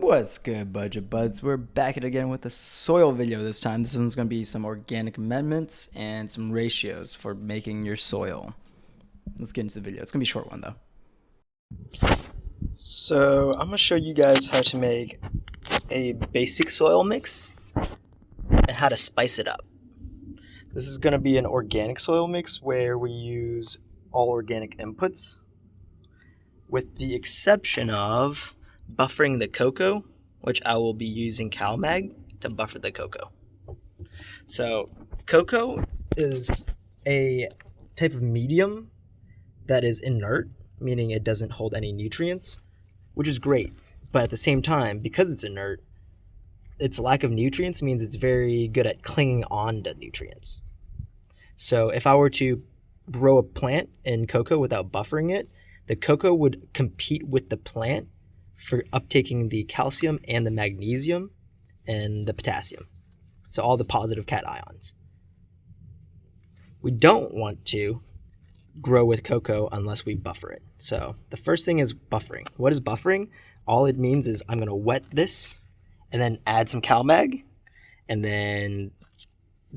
What's good, Budget Buds? We're back at it again with a soil video this time. This one's going to be some organic amendments and some ratios for making your soil. Let's get into the video. It's going to be a short one, though. So I'm going to show you guys how to make a basic soil mix and how to spice it up. This is going to be an organic soil mix where we use all organic inputs with the exception of buffering the cocoa, which I will be using CalMag to buffer the cocoa. So cocoa is a type of medium that is inert, meaning it doesn't hold any nutrients, which is great. But at the same time, because it's inert, its lack of nutrients means it's very good at clinging on to nutrients. So if I were to grow a plant in cocoa without buffering it, the cocoa would compete with the plant for uptaking the calcium and the magnesium and the potassium. So all the positive cations. We don't want to grow with cocoa unless we buffer it. So the first thing is buffering. What is buffering? All it means is I'm going to wet this and then add some CalMag, and then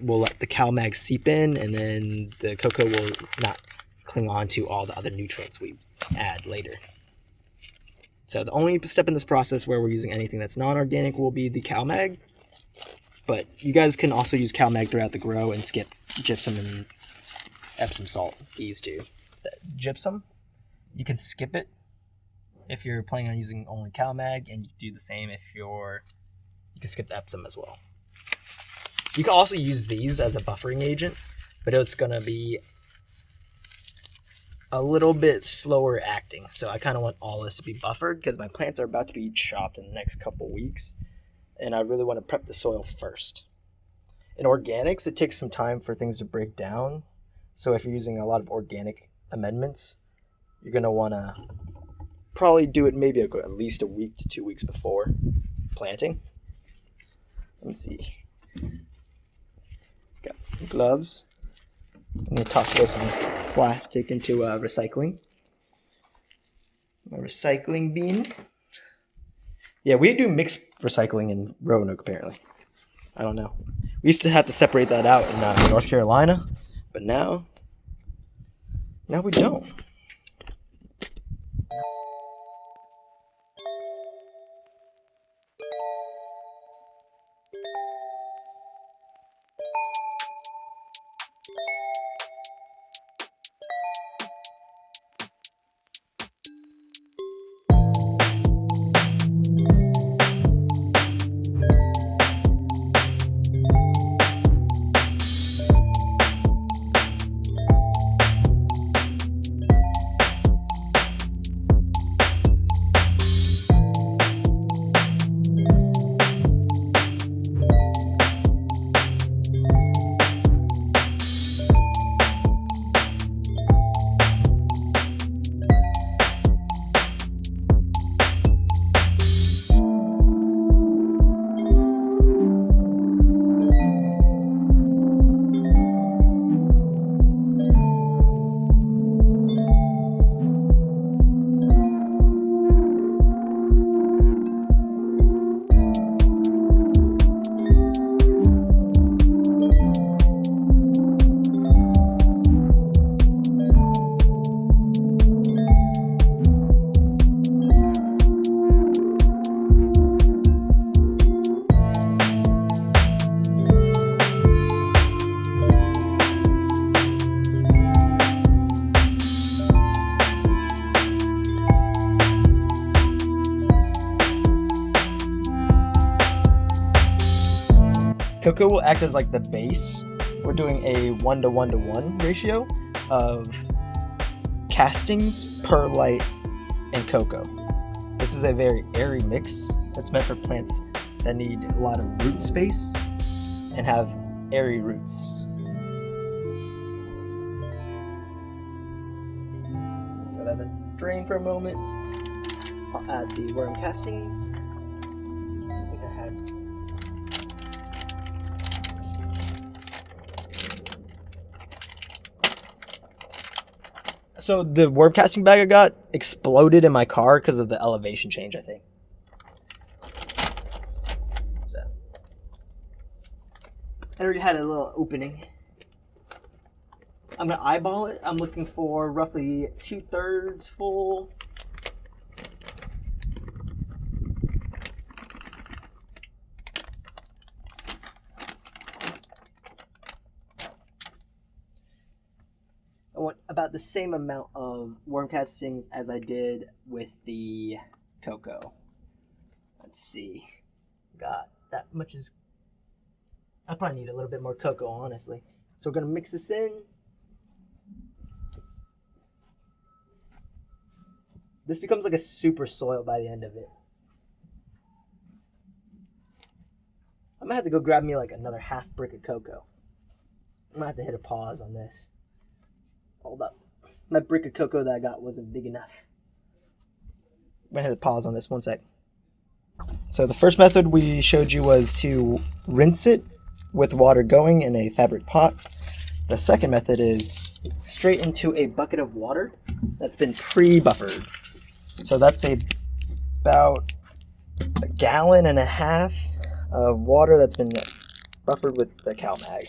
we'll let the CalMag seep in, and then the cocoa will not cling on to all the other nutrients we add later. So the only step in this process where we're using anything that's non-organic will be the CalMag, but you guys can also use CalMag throughout the grow and skip gypsum and Epsom salt. These two. The gypsum, you can skip it if you're planning on using only CalMag, and you do the same if you can skip the Epsom as well. You can also use these as a buffering agent, but it's going to be a little bit slower acting. So I kind of want all this to be buffered because my plants are about to be chopped in the next couple weeks, and I really want to prep the soil first. In organics, it takes some time for things to break down. So if you're using a lot of organic amendments, you're going to want to probably do it maybe at least a week to 2 weeks before planting. Let me see. Got gloves. I'm going to toss away some plastic into recycling. My recycling bin. Yeah, we do mixed recycling in Roanoke, apparently. I don't know. We used to have to separate that out in North Carolina, but now we don't. Cocoa will act as like the base. We're doing a 1:1:1 ratio of castings per light and cocoa. This is a very airy mix that's meant for plants that need a lot of root space and have airy roots. So let that drain for a moment. I'll add the worm castings. I think I had So the worm casting bag I got exploded in my car because of the elevation change, I think. So I already had a little opening. I'm gonna eyeball it. I'm looking for roughly 2/3 full. I want about the same amount of worm castings as I did with the cocoa. Let's see. Got that much is... I probably need a little bit more cocoa, honestly. So we're gonna mix this in. This becomes like a super soil by the end of it. I'm gonna have to go grab me like another half brick of cocoa. I'm gonna have to hit a pause on this. Hold up. My brick of cocoa that I got wasn't big enough. I'm gonna hit a pause on this 1 sec. So the first method we showed you was to rinse it with water going in a fabric pot. The second method is straight into a bucket of water that's been pre-buffered. So that's about 1.5 gallons of water that's been buffered with the CalMag.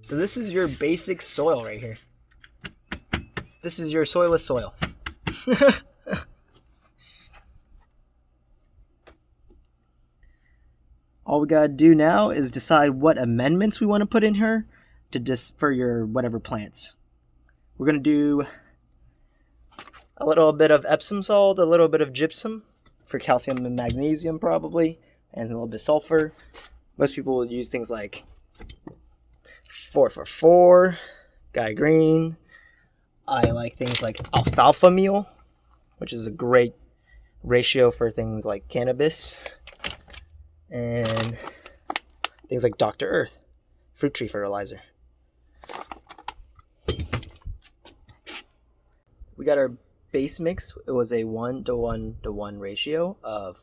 So this is your basic soil right here. This is your soilless soil. All we gotta do now is decide what amendments we want to put in here for your whatever plants. We're gonna do a little bit of Epsom salt, a little bit of gypsum for calcium and magnesium probably, and a little bit of sulfur. Most people will use things like 444, Gaia green. I like things like alfalfa meal, which is a great ratio for things like cannabis, and things like Dr. Earth, fruit tree fertilizer. We got our base mix. It was a 1:1:1 ratio of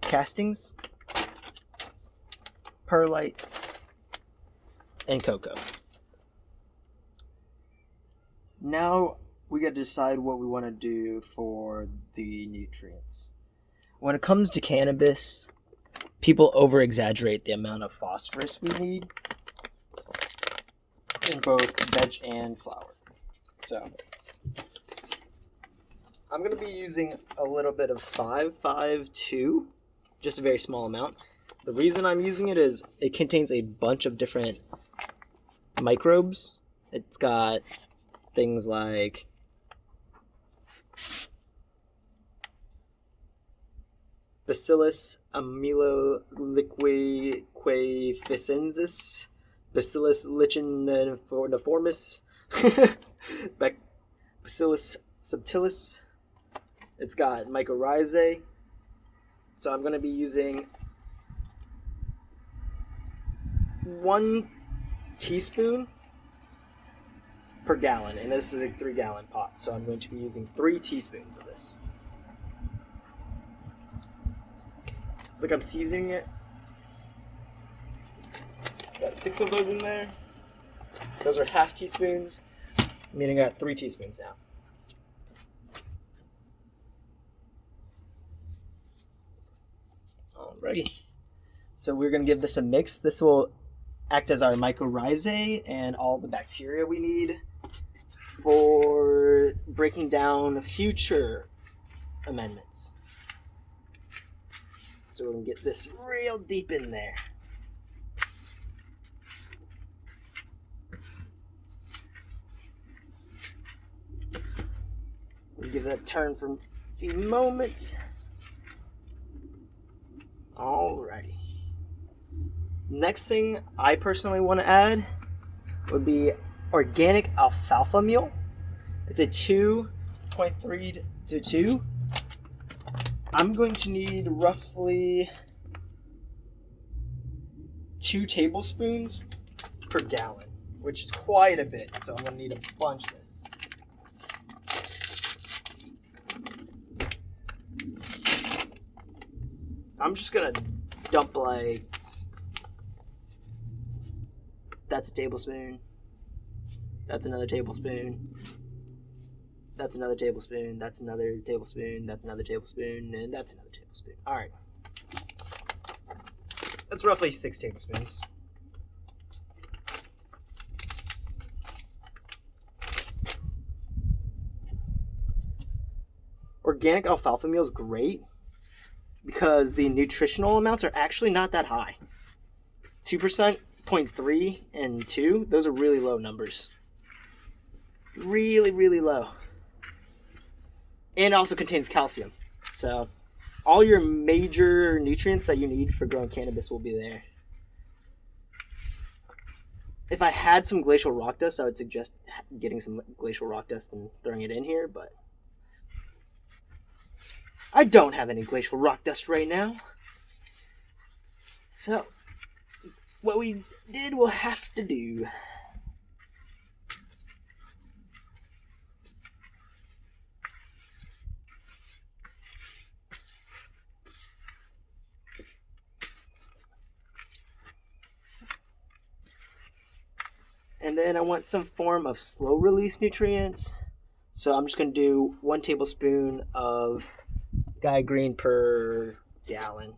castings, perlite, and cocoa. Now we got to decide what we want to do for the nutrients. When it comes to cannabis, people over exaggerate the amount of phosphorus we need in both veg and flower. So I'm going to be using a little bit of 552, just a very small amount. The reason I'm using it is it contains a bunch of different microbes. It's got things like Bacillus ameloliqueficensis, Bacillus licheniformis, Bacillus subtilis. It's got mycorrhizae. So I'm going to be using 1 teaspoon per gallon, and this is a 3-gallon pot, so I'm going to be using 3 teaspoons of this. It's like I'm seasoning it. Got 6 of those in there. Those are half teaspoons, meaning I got 3 teaspoons now. Alrighty. So we're going to give this a mix. This will act as our mycorrhizae and all the bacteria we need for breaking down future amendments. So we're going to get this real deep in there. We'll give that a turn for a few moments. Alrighty. Next thing I personally want to add would be organic alfalfa meal. It's a 2.3 to 2. I'm going to need roughly 2 tablespoons per gallon, which is quite a bit, so I'm going to need a bunch of this. I'm just going to dump like, that's a tablespoon, that's another tablespoon, that's another tablespoon, that's another tablespoon, that's another tablespoon, and that's another tablespoon. All right. That's roughly 6 tablespoons. Organic alfalfa meal is great because the nutritional amounts are actually not that high. 2%, 0.3, and 2, those are really low numbers. Really, really low. And it also contains calcium. So all your major nutrients that you need for growing cannabis will be there. If I had some glacial rock dust, I would suggest getting some glacial rock dust and throwing it in here, but I don't have any glacial rock dust right now. So what we did, we'll have to do. And then I want some form of slow release nutrients. So I'm just going to do 1 tablespoon of Gaia green per gallon.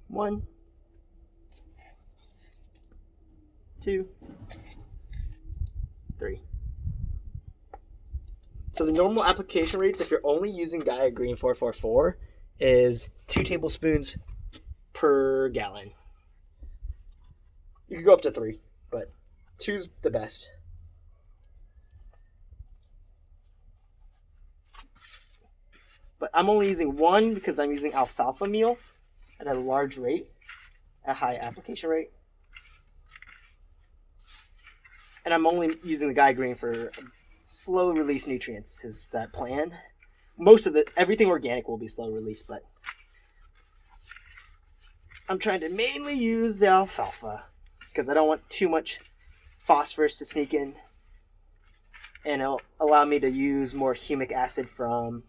One, 2, 3. So the normal application rates, if you're only using Gaia Green 444, is 2 tablespoons per gallon. You could go up to 3, but 2's the best. But I'm only using 1 because I'm using alfalfa meal at a large rate, a high application rate. And I'm only using the Gaia Green for slow release nutrients is that plan. Most of everything organic will be slow release, but I'm trying to mainly use the alfalfa because I don't want too much phosphorus to sneak in, and it'll allow me to use more humic acid from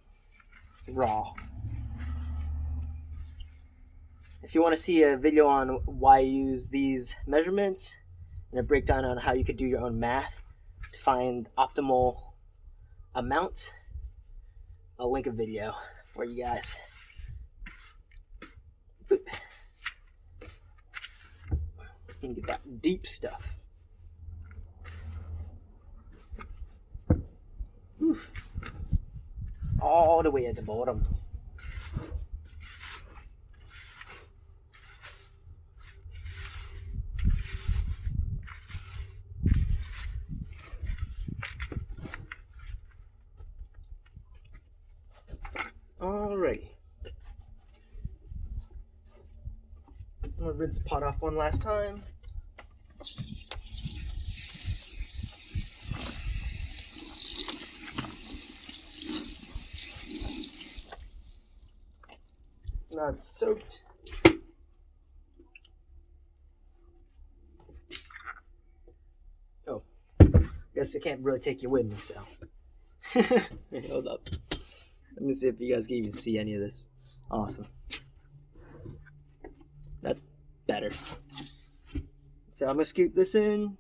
raw. If you want to see a video on why I use these measurements and a breakdown on how you could do your own math to find optimal amount, I'll link a video for you guys. Boop. You can get that deep stuff. Oof. All the way at the bottom. Alrighty. I'm gonna rinse the pot off one last time. Now it's soaked. Oh, guess I can't really take you with me, so. Hold up. Let me see if you guys can even see any of this. Awesome. That's better. So I'm going to scoop this in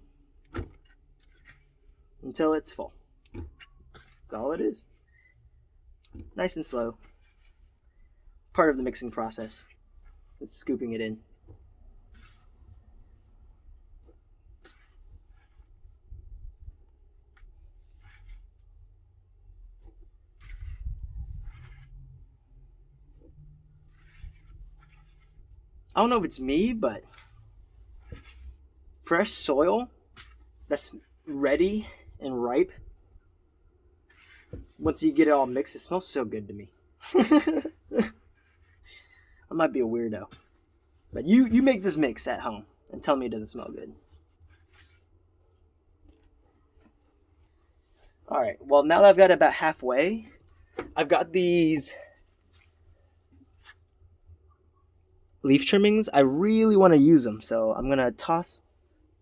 until it's full. That's all it is. Nice and slow. Part of the mixing process. Just scooping it in. I don't know if it's me, but fresh soil that's ready and ripe, once you get it all mixed, it smells so good to me. I might be a weirdo. But you make this mix at home and tell me it doesn't smell good. Alright, well now that I've got it about halfway, I've got these leaf trimmings. I really want to use them, so I'm going to toss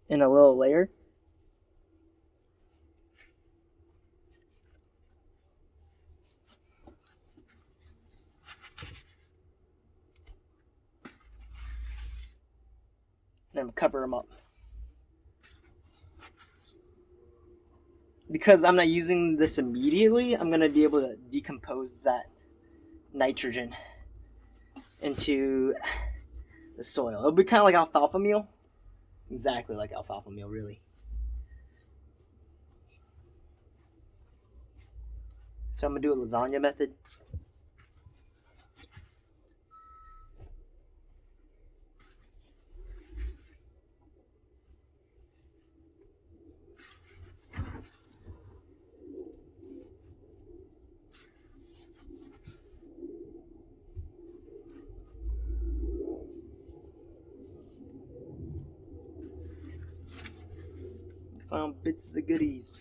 in a little layer. And cover them up. Because I'm not using this immediately, I'm going to be able to decompose that nitrogen into the soil. It'll be kind of like alfalfa meal. Exactly like alfalfa meal, really. So I'm going to do a lasagna method. Found bits of the goodies.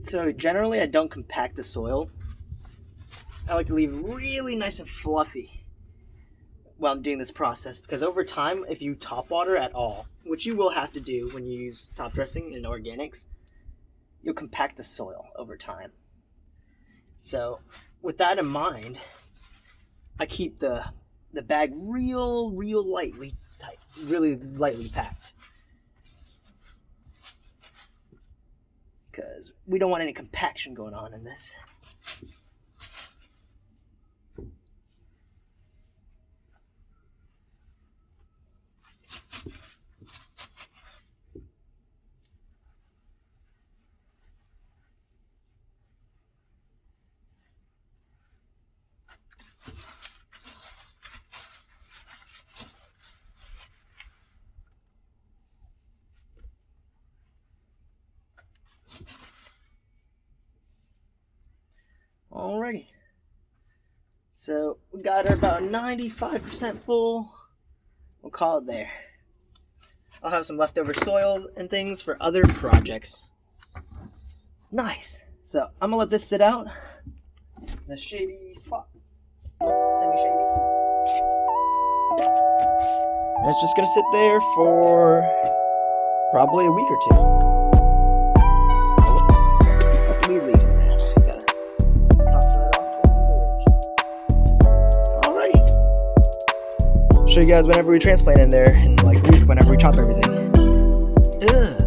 So generally I don't compact the soil. I like to leave really nice and fluffy while I'm doing this process, because over time, if you top water at all, which you will have to do when you use top dressing and organics, you'll compact the soil over time. So with that in mind, I keep the bag real lightly tight, really lightly packed. Because we don't want any compaction going on in this. Alrighty, so we got her about 95% full. We'll call it there. I'll have some leftover soil and things for other projects. Nice. So I'm gonna let this sit out in a shady spot, semi-shady. And it's just gonna sit there for probably a week or two. Hopefully leave. Show you guys whenever we transplant in there in like a week, whenever we chop everything. Ugh.